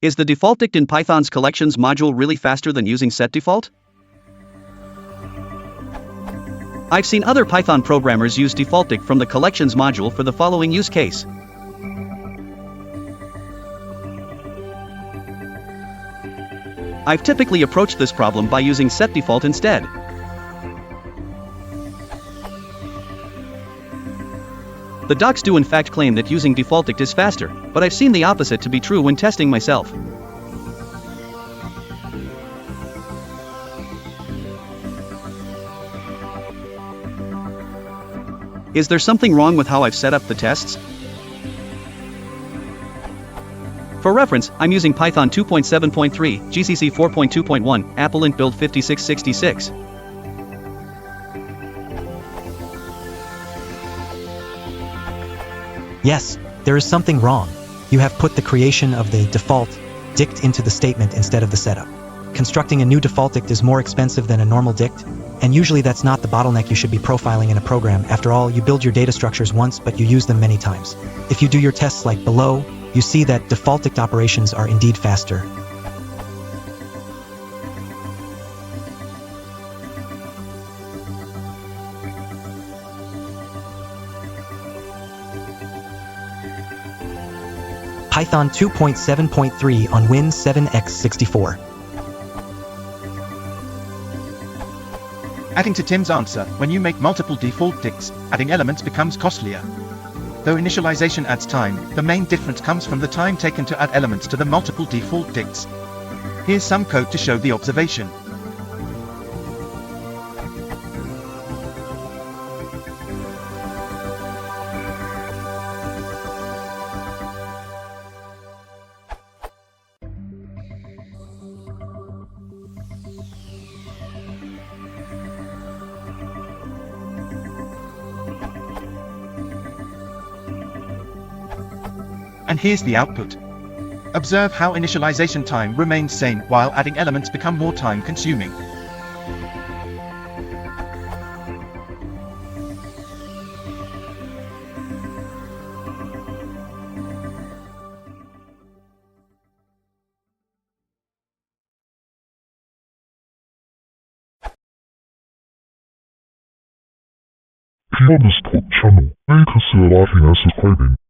Is the Defaultdict in Python's collections module really faster than using Setdefault? I've seen other Python programmers use Defaultdict from the collections module for the following use case. I've typically approached this problem by using Setdefault instead. The docs do in fact claim that using Defaultdict is faster, but I've seen the opposite to be true when testing myself. Is there something wrong with how I've set up the tests? For reference, I'm using Python 2.7.3, GCC 4.2.1, AppleInt build 5666. Yes, there is something wrong. You have put the creation of the default dict into the statement instead of the setup. Constructing a new default dict is more expensive than a normal dict, and usually that's not the bottleneck you should be profiling in a program. After all, you build your data structures once, but you use them many times. If you do your tests like below, you see that default dict operations are indeed faster. Python 2.7.3 on Win 7x64. Adding to Tim's answer, when you make multiple default dicts, adding elements becomes costlier. Though initialization adds time, the main difference comes from the time taken to add elements to the multiple default dicts. Here's some code to show the observation. And here's the output. Observe how initialization time remains same while adding elements become more time consuming. If you want to support the channel, make consider liking and subscribing.